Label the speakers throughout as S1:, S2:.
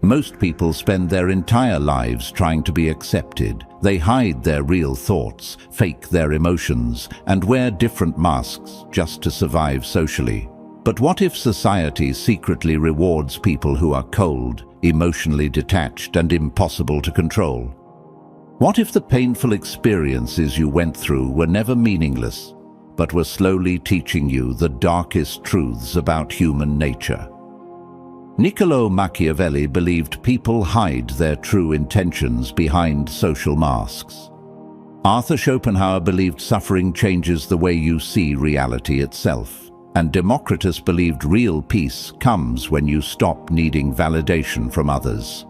S1: Most people spend their entire lives trying to be accepted. They hide their real thoughts, fake their emotions, and wear different masks just to survive socially. But what if society secretly rewards people who are cold, emotionally detached, and impossible to control? What if the painful experiences you went through were never meaningless, but were slowly teaching you the darkest truths about human nature? Niccolo Machiavelli believed people hide their true intentions behind social masks. Arthur Schopenhauer believed suffering changes the way you see reality itself. And Democritus believed real peace comes when you stop needing validation from others.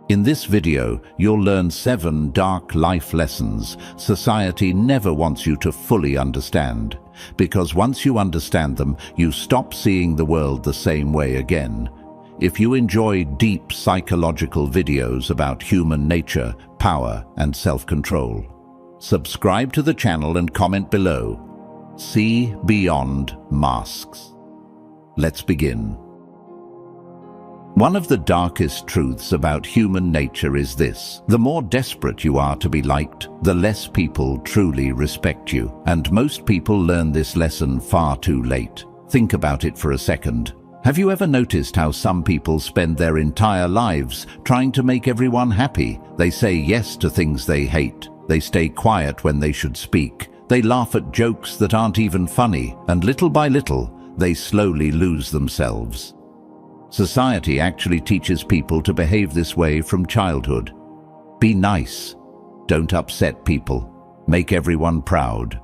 S1: In this video, you'll learn 7 dark life lessons society never wants you to fully understand. Because once you understand them, you stop seeing the world the same way again. If you enjoy deep psychological videos about human nature, power, and self-control, subscribe to the channel and comment below. See beyond masks. Let's begin. One of the darkest truths about human nature is this: the more desperate you are to be liked, the less people truly respect you. And most people learn this lesson far too late. Think about it for a second. Have you ever noticed how some people spend their entire lives trying to make everyone happy? They say yes to things they hate. They stay quiet when they should speak. They laugh at jokes that aren't even funny, and little by little, they slowly lose themselves. Society actually teaches people to behave this way from childhood. Be nice. Don't upset people. Make everyone proud.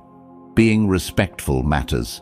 S1: Being respectful matters.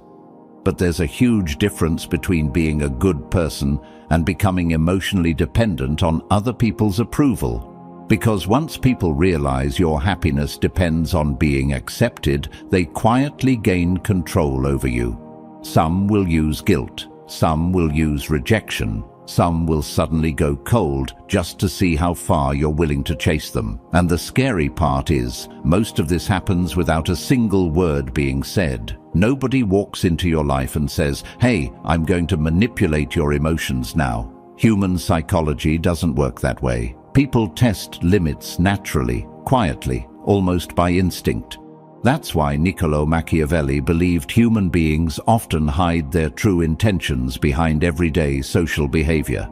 S1: But there's a huge difference between being a good person and becoming emotionally dependent on other people's approval. Because once people realize your happiness depends on being accepted, they quietly gain control over you. Some will use guilt, some will use rejection, some will suddenly go cold just to see how far you're willing to chase them. And the scary part is, most of this happens without a single word being said. Nobody walks into your life and says, "Hey, I'm going to manipulate your emotions now." Human psychology doesn't work that way. People test limits naturally, quietly, almost by instinct. That's why Niccolo Machiavelli believed human beings often hide their true intentions behind everyday social behavior.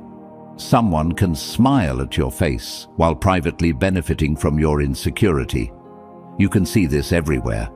S1: Someone can smile at your face while privately benefiting from your insecurity. You can see this everywhere.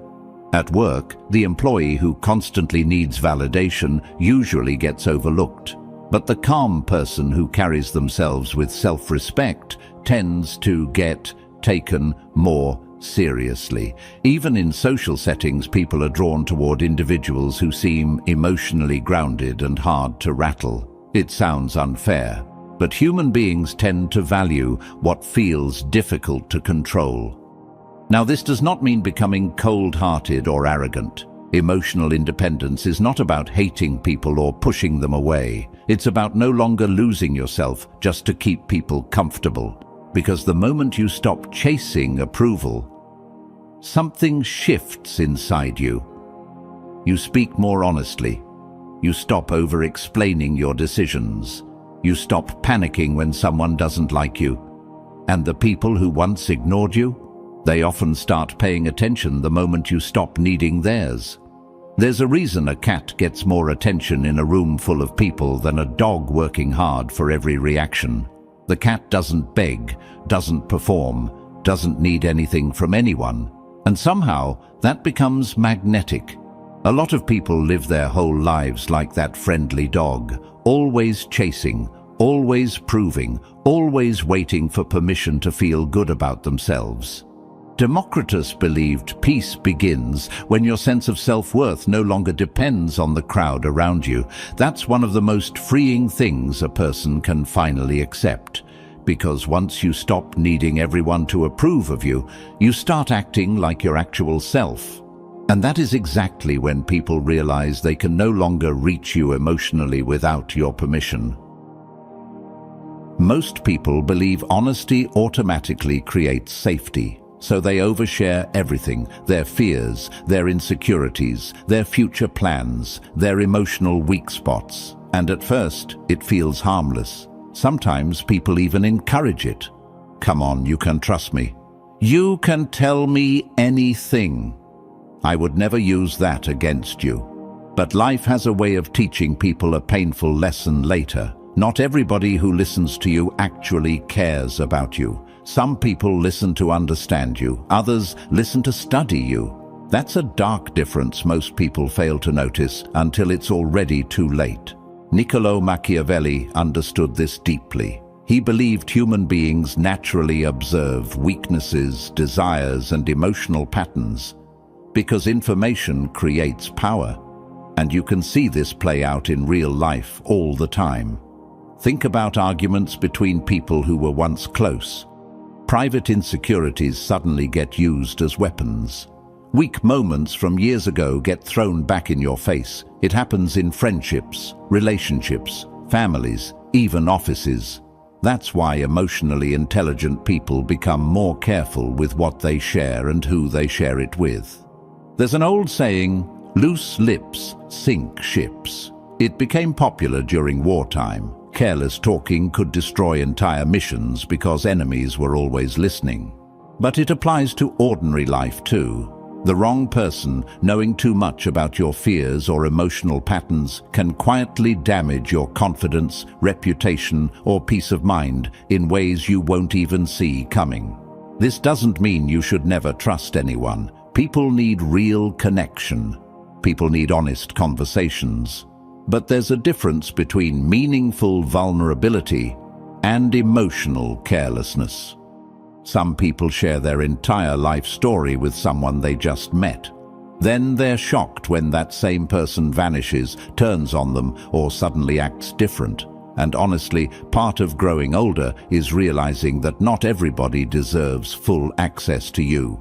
S1: At work, the employee who constantly needs validation usually gets overlooked. But the calm person who carries themselves with self-respect tends to get taken more seriously. Even in social settings, people are drawn toward individuals who seem emotionally grounded and hard to rattle. It sounds unfair, but human beings tend to value what feels difficult to control. Now, this does not mean becoming cold-hearted or arrogant. Emotional independence is not about hating people or pushing them away. It's about no longer losing yourself just to keep people comfortable. Because the moment you stop chasing approval, something shifts inside you. You speak more honestly. You stop over-explaining your decisions. You stop panicking when someone doesn't like you. And the people who once ignored you, they often start paying attention the moment you stop needing theirs. There's a reason a cat gets more attention in a room full of people than a dog working hard for every reaction. The cat doesn't beg, doesn't perform, doesn't need anything from anyone. And somehow, that becomes magnetic. A lot of people live their whole lives like that friendly dog, always chasing, always proving, always waiting for permission to feel good about themselves. Democritus believed peace begins when your sense of self-worth no longer depends on the crowd around you. That's one of the most freeing things a person can finally accept. Because once you stop needing everyone to approve of you, you start acting like your actual self. And that is exactly when people realize they can no longer reach you emotionally without your permission. Most people believe honesty automatically creates safety. So they overshare everything: their fears, their insecurities, their future plans, their emotional weak spots. And at first, it feels harmless. Sometimes people even encourage it. Come on, you can trust me. You can tell me anything. I would never use that against you. But life has a way of teaching people a painful lesson later. Not everybody who listens to you actually cares about you. Some people listen to understand you. Others listen to study you. That's a dark difference most people fail to notice until it's already too late. Niccolo Machiavelli understood this deeply. He believed human beings naturally observe weaknesses, desires, and emotional patterns because information creates power. And you can see this play out in real life all the time. Think about arguments between people who were once close. Private insecurities suddenly get used as weapons. Weak moments from years ago get thrown back in your face. It happens in friendships, relationships, families, even offices. That's why emotionally intelligent people become more careful with what they share and who they share it with. There's an old saying, "Loose lips sink ships." It became popular during wartime. Careless talking could destroy entire missions because enemies were always listening. But it applies to ordinary life too. The wrong person, knowing too much about your fears or emotional patterns, can quietly damage your confidence, reputation, or peace of mind in ways you won't even see coming. This doesn't mean you should never trust anyone. People need real connection. People need honest conversations. But there's a difference between meaningful vulnerability and emotional carelessness. Some people share their entire life story with someone they just met. Then they're shocked when that same person vanishes, turns on them, or suddenly acts different. And honestly, part of growing older is realizing that not everybody deserves full access to you.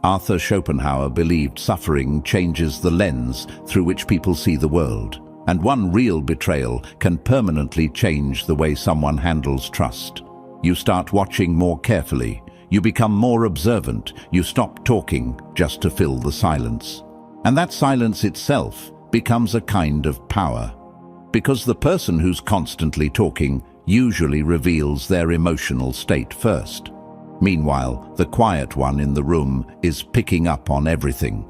S1: Arthur Schopenhauer believed suffering changes the lens through which people see the world. And one real betrayal can permanently change the way someone handles trust. You start watching more carefully. You become more observant. You stop talking just to fill the silence. And that silence itself becomes a kind of power. Because the person who's constantly talking usually reveals their emotional state first. Meanwhile, the quiet one in the room is picking up on everything.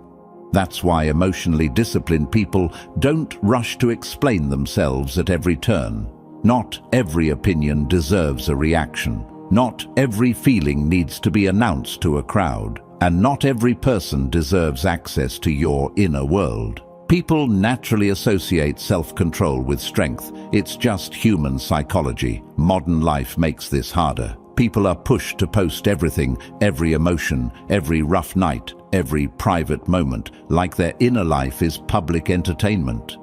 S1: That's why emotionally disciplined people don't rush to explain themselves at every turn. Not every opinion deserves a reaction. Not every feeling needs to be announced to a crowd. And not every person deserves access to your inner world. People naturally associate self-control with strength. It's just human psychology. Modern life makes this harder. People are pushed to post everything, every emotion, every rough night, every private moment, like their inner life is public entertainment.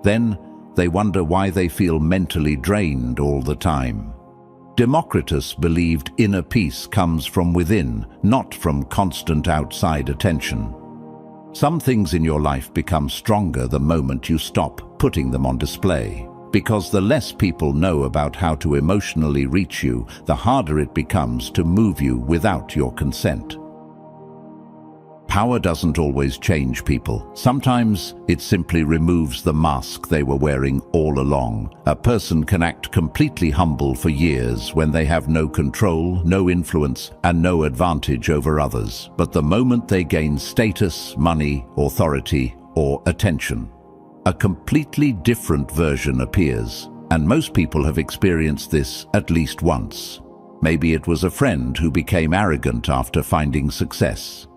S1: Then they wonder why they feel mentally drained all the time. Democritus believed inner peace comes from within, not from constant outside attention. Some things in your life become stronger the moment you stop putting them on display. Because the less people know about how to emotionally reach you, the harder it becomes to move you without your consent. Power doesn't always change people. Sometimes it simply removes the mask they were wearing all along. A person can act completely humble for years when they have no control, no influence, and no advantage over others. But the moment they gain status, money, authority, or attention, a completely different version appears. And most people have experienced this at least once. Maybe it was a friend who became arrogant after finding success.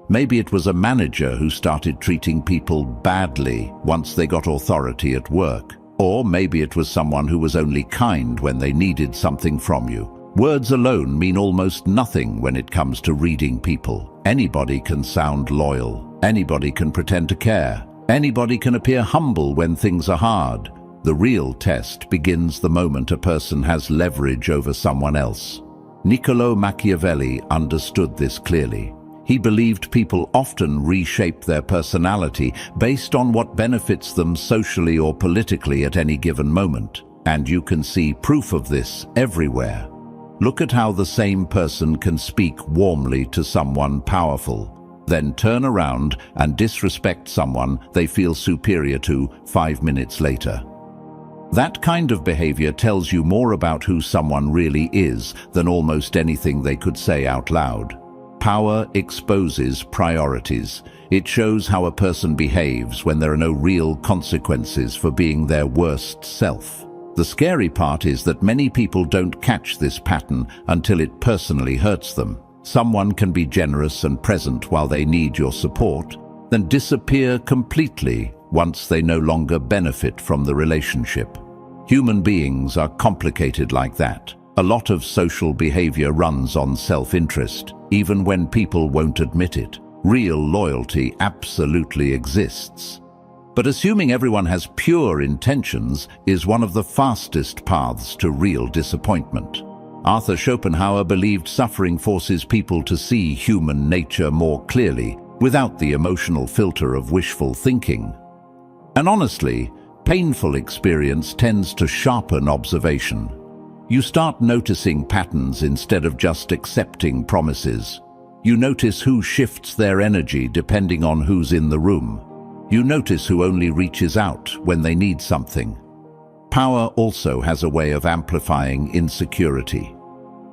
S1: Maybe it was a manager who started treating people badly once they got authority at work. Or maybe it was someone who was only kind when they needed something from you. Words alone mean almost nothing when it comes to reading people. Anybody can sound loyal. Anybody can pretend to care. Anybody can appear humble when things are hard. The real test begins the moment a person has leverage over someone else. Niccolo Machiavelli understood this clearly. He believed people often reshape their personality based on what benefits them socially or politically at any given moment. And you can see proof of this everywhere. Look at how the same person can speak warmly to someone powerful, then turn around and disrespect someone they feel superior to 5 minutes later. That kind of behavior tells you more about who someone really is than almost anything they could say out loud. Power exposes priorities. It shows how a person behaves when there are no real consequences for being their worst self. The scary part is that many people don't catch this pattern until it personally hurts them. Someone can be generous and present while they need your support, then disappear completely once they no longer benefit from the relationship. Human beings are complicated like that. A lot of social behavior runs on self-interest, even when people won't admit it. Real loyalty absolutely exists. But assuming everyone has pure intentions is one of the fastest paths to real disappointment. Arthur Schopenhauer believed suffering forces people to see human nature more clearly, without the emotional filter of wishful thinking. And honestly, painful experience tends to sharpen observation. You start noticing patterns instead of just accepting promises. You notice who shifts their energy depending on who's in the room. You notice who only reaches out when they need something. Power also has a way of amplifying insecurity.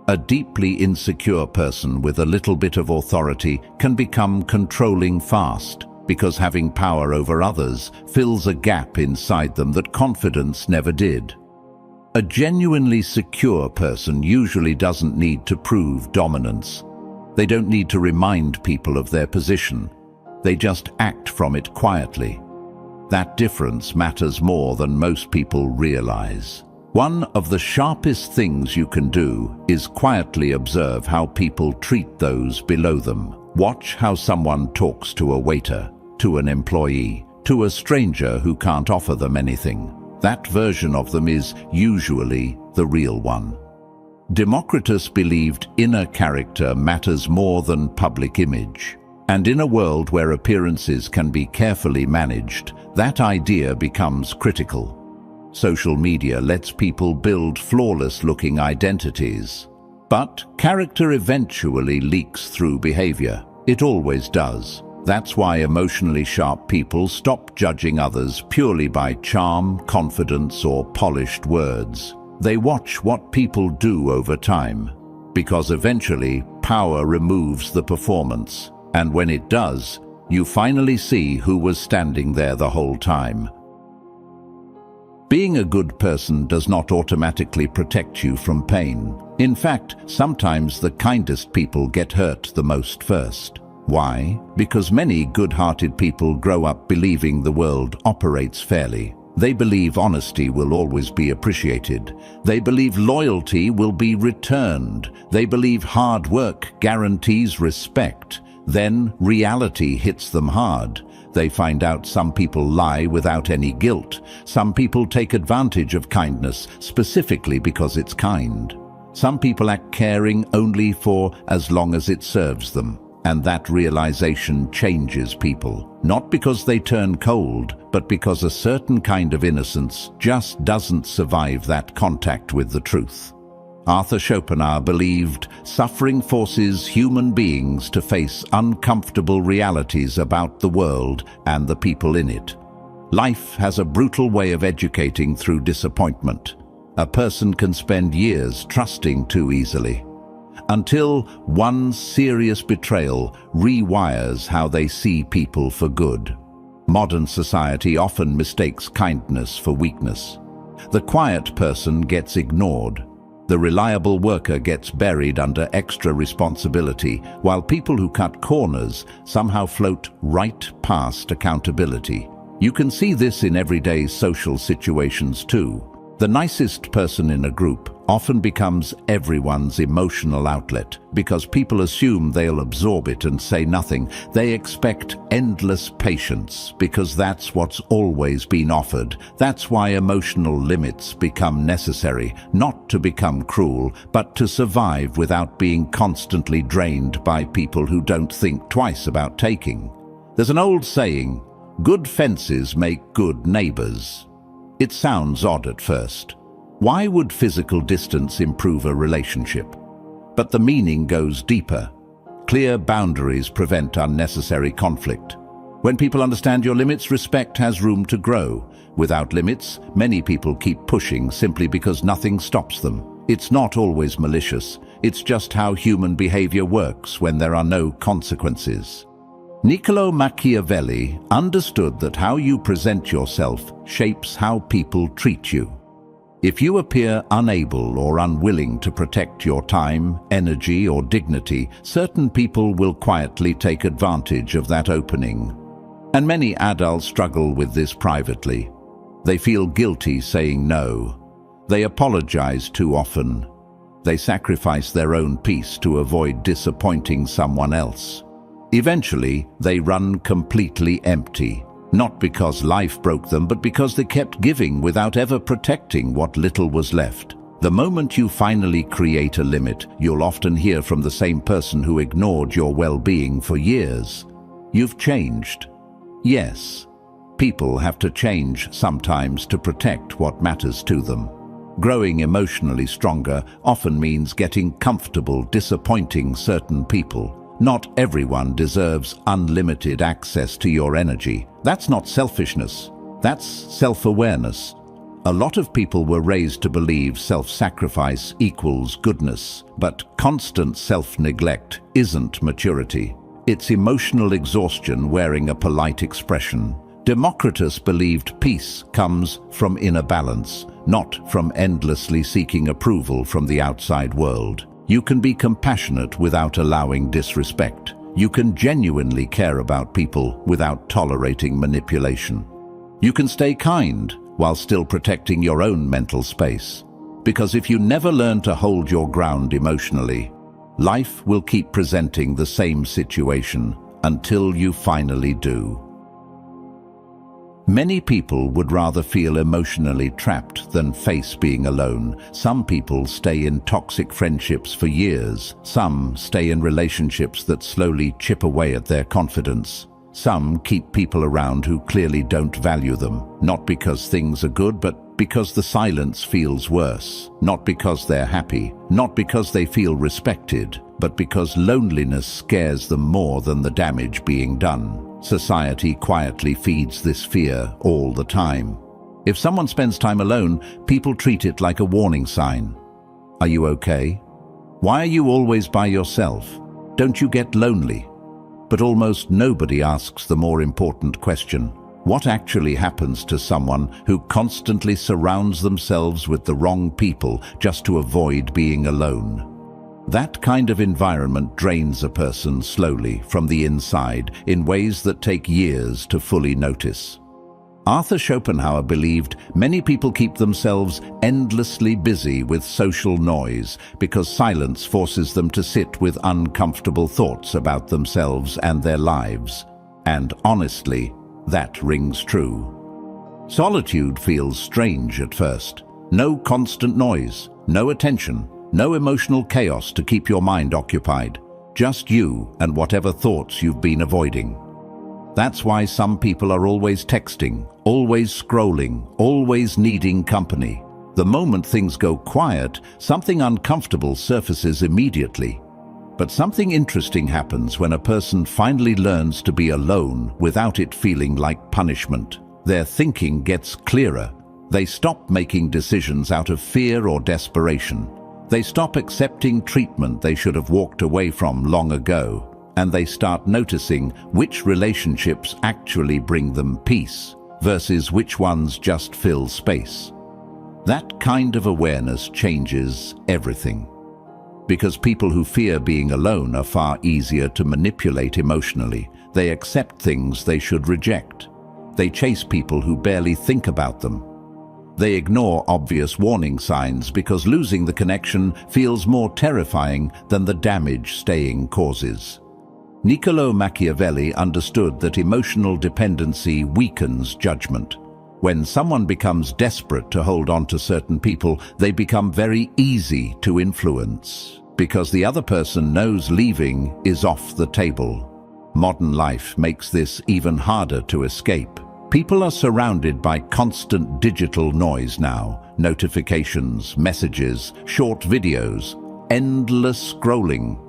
S1: A deeply insecure person with a little bit of authority can become controlling fast, because having power over others fills a gap inside them that confidence never did. A genuinely secure person usually doesn't need to prove dominance. They don't need to remind people of their position. They just act from it quietly. That difference matters more than most people realize. One of the sharpest things you can do is quietly observe how people treat those below them. Watch how someone talks to a waiter, to an employee, to a stranger who can't offer them anything. That version of them is usually the real one. Democritus believed inner character matters more than public image. And in a world where appearances can be carefully managed, that idea becomes critical. Social media lets people build flawless-looking identities. But character eventually leaks through behavior. It always does. That's why emotionally sharp people stop judging others purely by charm, confidence, or polished words. They watch what people do over time, because eventually power removes the performance. And when it does, you finally see who was standing there the whole time. Being a good person does not automatically protect you from pain. In fact, sometimes the kindest people get hurt the most first. Why? Because many good-hearted people grow up believing the world operates fairly. They believe honesty will always be appreciated. They believe loyalty will be returned. They believe hard work guarantees respect. Then reality hits them hard. They find out some people lie without any guilt. Some people take advantage of kindness specifically because it's kind. Some people act caring only for as long as it serves them. And that realization changes people, not because they turn cold, but because a certain kind of innocence just doesn't survive that contact with the truth. Arthur Schopenhauer believed suffering forces human beings to face uncomfortable realities about the world and the people in it. Life has a brutal way of educating through disappointment. A person can spend years trusting too easily, until one serious betrayal rewires how they see people for good. Modern society often mistakes kindness for weakness. The quiet person gets ignored. The reliable worker gets buried under extra responsibility, while people who cut corners somehow float right past accountability. You can see this in everyday social situations too. The nicest person in a group often becomes everyone's emotional outlet because people assume they'll absorb it and say nothing. They expect endless patience because that's what's always been offered. That's why emotional limits become necessary, not to become cruel, but to survive without being constantly drained by people who don't think twice about taking. There's an old saying, "Good fences make good neighbors." It sounds odd at first. Why would physical distance improve a relationship? But the meaning goes deeper. Clear boundaries prevent unnecessary conflict. When people understand your limits, respect has room to grow. Without limits, many people keep pushing simply because nothing stops them. It's not always malicious. It's just how human behavior works when there are no consequences. Niccolo Machiavelli understood that how you present yourself shapes how people treat you. If you appear unable or unwilling to protect your time, energy, or dignity, certain people will quietly take advantage of that opening. And many adults struggle with this privately. They feel guilty saying no. They apologize too often. They sacrifice their own peace to avoid disappointing someone else. Eventually, they run completely empty. Not because life broke them, but because they kept giving without ever protecting what little was left. The moment you finally create a limit, you'll often hear from the same person who ignored your well-being for years. You've changed. Yes, people have to change sometimes to protect what matters to them. Growing emotionally stronger often means getting comfortable disappointing certain people. Not everyone deserves unlimited access to your energy. That's not selfishness. That's self-awareness. A lot of people were raised to believe self-sacrifice equals goodness, but constant self-neglect isn't maturity. It's emotional exhaustion wearing a polite expression. Democritus believed peace comes from inner balance, not from endlessly seeking approval from the outside world. You can be compassionate without allowing disrespect. You can genuinely care about people without tolerating manipulation. You can stay kind while still protecting your own mental space. Because if you never learn to hold your ground emotionally, life will keep presenting the same situation until you finally do. Many people would rather feel emotionally trapped than face being alone. Some people stay in toxic friendships for years. Some stay in relationships that slowly chip away at their confidence. Some keep people around who clearly don't value them, not because things are good, but because the silence feels worse. Not because they're happy, not because they feel respected, but because loneliness scares them more than the damage being done. Society quietly feeds this fear all the time. If someone spends time alone, people treat it like a warning sign. Are you okay? Why are you always by yourself? Don't you get lonely? But almost nobody asks the more important question. What actually happens to someone who constantly surrounds themselves with the wrong people just to avoid being alone? That kind of environment drains a person slowly from the inside in ways that take years to fully notice. Arthur Schopenhauer believed many people keep themselves endlessly busy with social noise because silence forces them to sit with uncomfortable thoughts about themselves and their lives. And honestly, that rings true. Solitude feels strange at first. No constant noise, no attention, no emotional chaos to keep your mind occupied. Just you and whatever thoughts you've been avoiding. That's why some people are always texting, always scrolling, always needing company. The moment things go quiet, something uncomfortable surfaces immediately. But something interesting happens when a person finally learns to be alone without it feeling like punishment. Their thinking gets clearer. They stop making decisions out of fear or desperation. They stop accepting treatment they should have walked away from long ago, and they start noticing which relationships actually bring them peace versus which ones just fill space. That kind of awareness changes everything. Because people who fear being alone are far easier to manipulate emotionally. They accept things they should reject. They chase people who barely think about them. They ignore obvious warning signs because losing the connection feels more terrifying than the damage staying causes. Niccolo Machiavelli understood that emotional dependency weakens judgment. When someone becomes desperate to hold on to certain people, they become very easy to influence, because the other person knows leaving is off the table. Modern life makes this even harder to escape. People are surrounded by constant digital noise now. Notifications, messages, short videos, endless scrolling.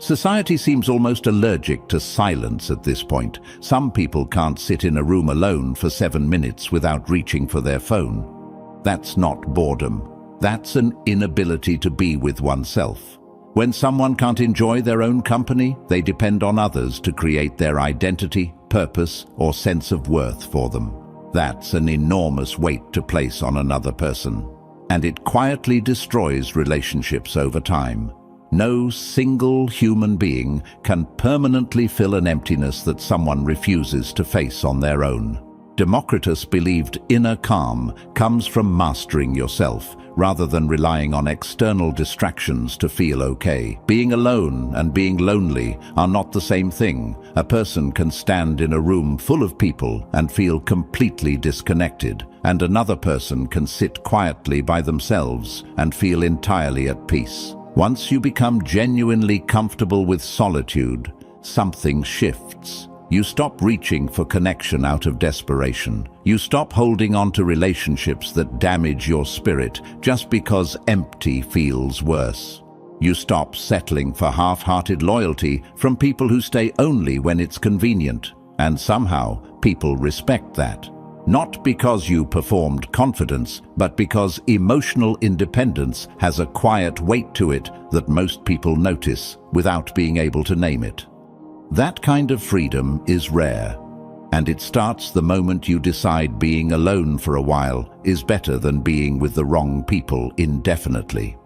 S1: Society seems almost allergic to silence at this point. Some people can't sit in a room alone for 7 minutes without reaching for their phone. That's not boredom. That's an inability to be with oneself. When someone can't enjoy their own company, they depend on others to create their identity, purpose, or sense of worth for them. That's an enormous weight to place on another person, and it quietly destroys relationships over time. No single human being can permanently fill an emptiness that someone refuses to face on their own. Democritus believed inner calm comes from mastering yourself, rather than relying on external distractions to feel okay. Being alone and being lonely are not the same thing. A person can stand in a room full of people and feel completely disconnected, and another person can sit quietly by themselves and feel entirely at peace. Once you become genuinely comfortable with solitude, something shifts. You stop reaching for connection out of desperation. You stop holding on to relationships that damage your spirit just because empty feels worse. You stop settling for half-hearted loyalty from people who stay only when it's convenient. And somehow, people respect that. Not because you performed confidence, but because emotional independence has a quiet weight to it that most people notice without being able to name it. That kind of freedom is rare, and it starts the moment you decide being alone for a while is better than being with the wrong people indefinitely.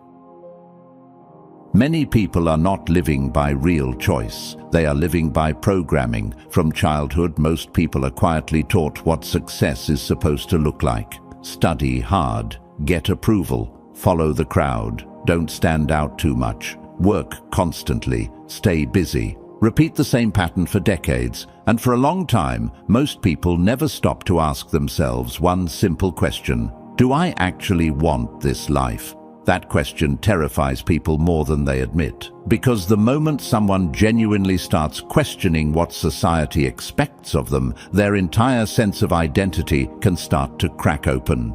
S1: Many people are not living by real choice. They are living by programming. From childhood, most people are quietly taught what success is supposed to look like. Study hard, get approval, follow the crowd, don't stand out too much, work constantly, stay busy. Repeat the same pattern for decades, and for a long time, most people never stop to ask themselves one simple question: do I actually want this life? That question terrifies people more than they admit, because the moment someone genuinely starts questioning what society expects of them, their entire sense of identity can start to crack open.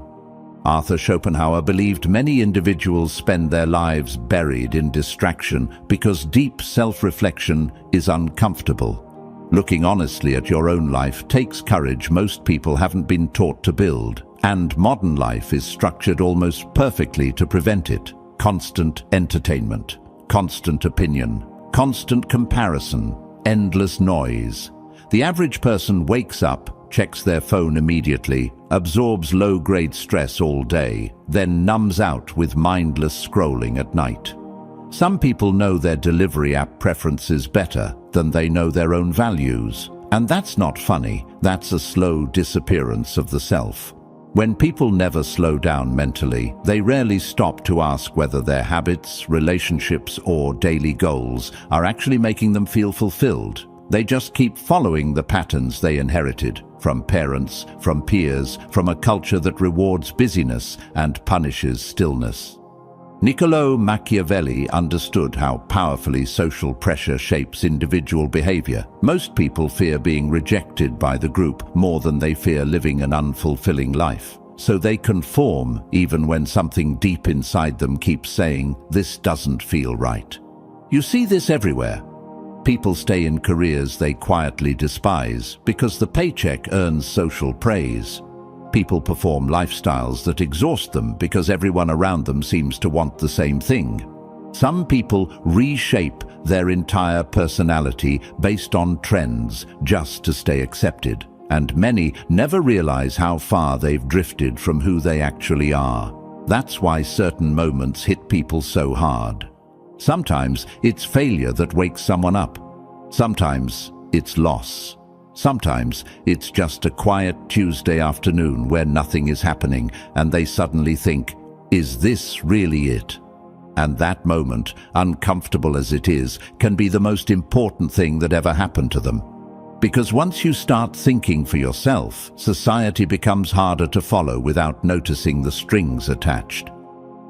S1: Arthur Schopenhauer believed many individuals spend their lives buried in distraction because deep self-reflection is uncomfortable. Looking honestly at your own life takes courage most people haven't been taught to build, and modern life is structured almost perfectly to prevent it. Constant entertainment, constant opinion, constant comparison, endless noise. The average person wakes up, checks their phone immediately, absorbs low-grade stress all day, then numbs out with mindless scrolling at night. Some people know their delivery app preferences better than they know their own values. And that's not funny, that's a slow disappearance of the self. When people never slow down mentally, they rarely stop to ask whether their habits, relationships, or daily goals are actually making them feel fulfilled. They just keep following the patterns they inherited from parents, from peers, from a culture that rewards busyness and punishes stillness. Niccolò Machiavelli understood how powerfully social pressure shapes individual behavior. Most people fear being rejected by the group more than they fear living an unfulfilling life. So they conform even when something deep inside them keeps saying, "This doesn't feel right." You see this everywhere. People stay in careers they quietly despise because the paycheck earns social praise. People perform lifestyles that exhaust them because everyone around them seems to want the same thing. Some people reshape their entire personality based on trends just to stay accepted, and many never realize how far they've drifted from who they actually are. That's why certain moments hit people so hard. Sometimes it's failure that wakes someone up. Sometimes it's loss. Sometimes it's just a quiet Tuesday afternoon where nothing is happening and they suddenly think, "Is this really it?" And that moment, uncomfortable as it is, can be the most important thing that ever happened to them. Because once you start thinking for yourself, society becomes harder to follow without noticing the strings attached.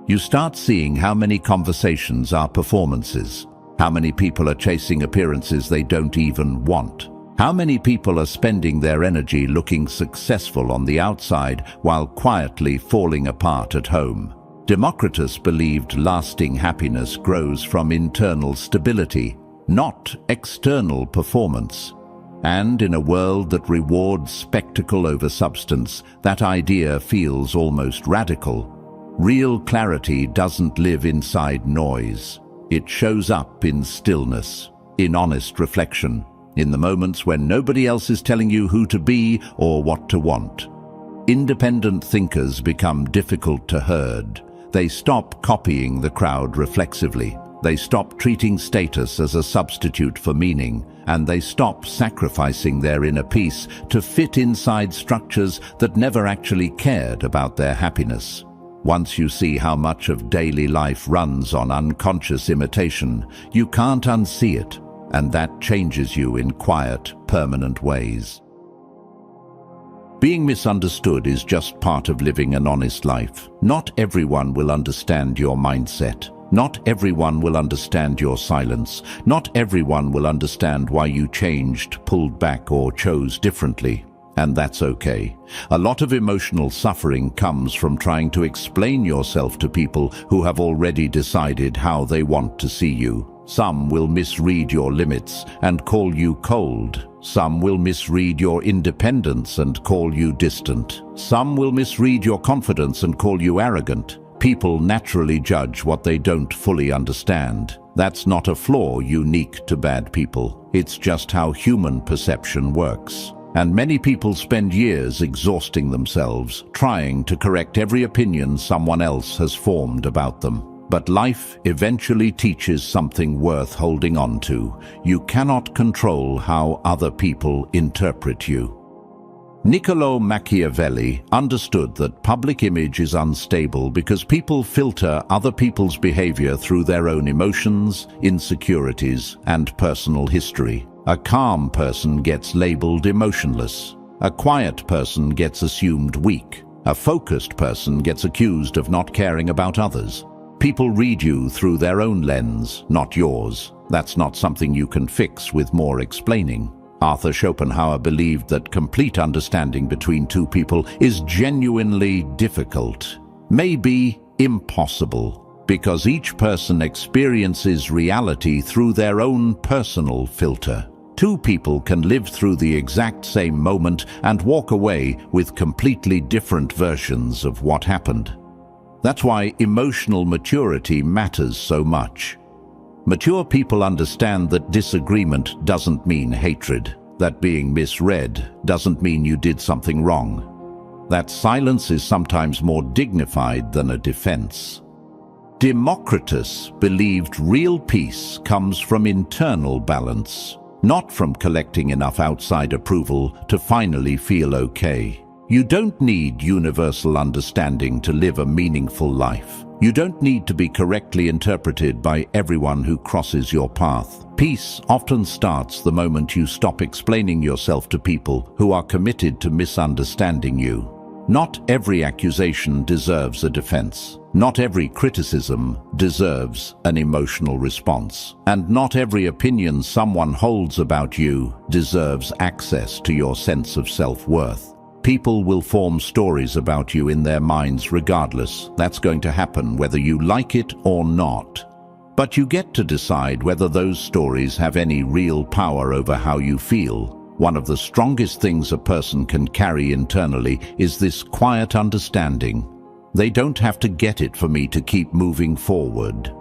S1: You start seeing how many conversations are performances, how many people are chasing appearances they don't even want, how many people are spending their energy looking successful on the outside while quietly falling apart at home. Democritus believed lasting happiness grows from internal stability, not external performance. And in a world that rewards spectacle over substance, that idea feels almost radical. Real clarity doesn't live inside noise. It shows up in stillness, in honest reflection, in the moments when nobody else is telling you who to be or what to want. Independent thinkers become difficult to herd. They stop copying the crowd reflexively. They stop treating status as a substitute for meaning, and they stop sacrificing their inner peace to fit inside structures that never actually cared about their happiness. Once you see how much of daily life runs on unconscious imitation, you can't unsee it, and that changes you in quiet, permanent ways. Being misunderstood is just part of living an honest life. Not everyone will understand your mindset. Not everyone will understand your silence. Not everyone will understand why you changed, pulled back, or chose differently. And that's okay. A lot of emotional suffering comes from trying to explain yourself to people who have already decided how they want to see you. Some will misread your limits and call you cold. Some will misread your independence and call you distant. Some will misread your confidence and call you arrogant. People naturally judge what they don't fully understand. That's not a flaw unique to bad people. It's just how human perception works. And many people spend years exhausting themselves, trying to correct every opinion someone else has formed about them. But life eventually teaches something worth holding on to. You cannot control how other people interpret you. Niccolo Machiavelli understood that public image is unstable because people filter other people's behavior through their own emotions, insecurities, and personal history. A calm person gets labeled emotionless. A quiet person gets assumed weak. A focused person gets accused of not caring about others. People read you through their own lens, not yours. That's not something you can fix with more explaining. Arthur Schopenhauer believed that complete understanding between two people is genuinely difficult, maybe impossible, because each person experiences reality through their own personal filter. Two people can live through the exact same moment and walk away with completely different versions of what happened. That's why emotional maturity matters so much. Mature people understand that disagreement doesn't mean hatred, that being misread doesn't mean you did something wrong, that silence is sometimes more dignified than a defense. Democritus believed real peace comes from internal balance, not from collecting enough outside approval to finally feel okay. You don't need universal understanding to live a meaningful life. You don't need to be correctly interpreted by everyone who crosses your path. Peace often starts the moment you stop explaining yourself to people who are committed to misunderstanding you. Not every accusation deserves a defense. Not every criticism deserves an emotional response. And not every opinion someone holds about you deserves access to your sense of self-worth. People will form stories about you in their minds regardless. That's going to happen whether you like it or not. But you get to decide whether those stories have any real power over how you feel. One of the strongest things a person can carry internally is this quiet understanding. They don't have to get it for me to keep moving forward.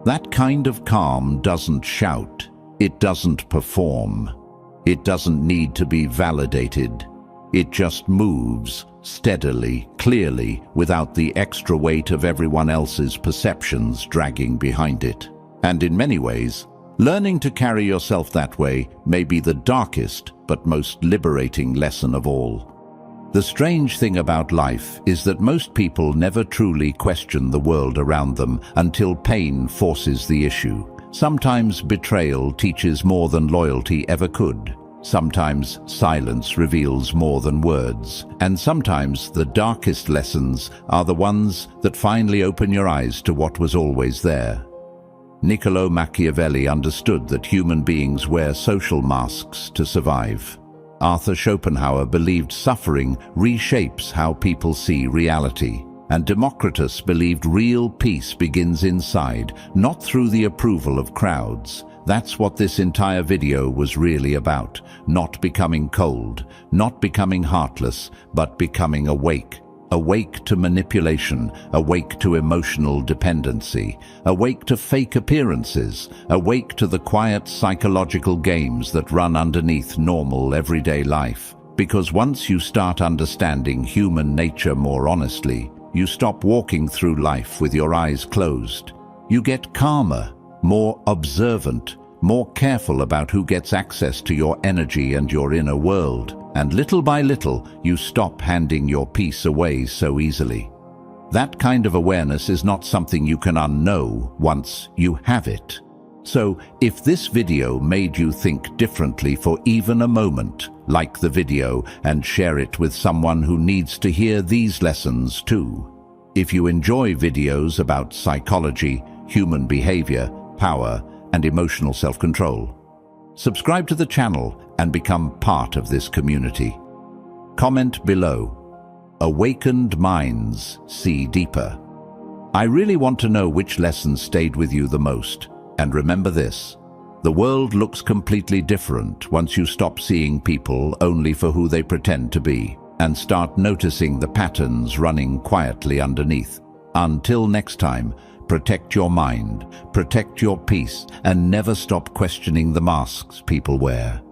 S1: That kind of calm doesn't shout. It doesn't perform. It doesn't need to be validated. It just moves, steadily, clearly, without the extra weight of everyone else's perceptions dragging behind it. And in many ways, learning to carry yourself that way may be the darkest but most liberating lesson of all. The strange thing about life is that most people never truly question the world around them until pain forces the issue. Sometimes betrayal teaches more than loyalty ever could. Sometimes silence reveals more than words, and sometimes the darkest lessons are the ones that finally open your eyes to what was always there. Niccolo Machiavelli understood that human beings wear social masks to survive. Arthur Schopenhauer believed suffering reshapes how people see reality, and Democritus believed real peace begins inside, not through the approval of crowds. That's what this entire video was really about. Not becoming cold, not becoming heartless, but becoming awake. Awake to manipulation, awake to emotional dependency, awake to fake appearances, awake to the quiet psychological games that run underneath normal everyday life. Because once you start understanding human nature more honestly, you stop walking through life with your eyes closed. You get calmer, more observant, more careful about who gets access to your energy and your inner world. And little by little, you stop handing your peace away so easily. That kind of awareness is not something you can unknow once you have it. So, if this video made you think differently for even a moment, like the video and share it with someone who needs to hear these lessons too. If you enjoy videos about psychology, human behavior, power, and emotional self-control, subscribe to the channel and become part of this community. Comment below. Awakened minds see deeper. I really want to know which lessons stayed with you the most. And remember this, the world looks completely different once you stop seeing people only for who they pretend to be and start noticing the patterns running quietly underneath. Until next time, protect your mind, protect your peace, and never stop questioning the masks people wear.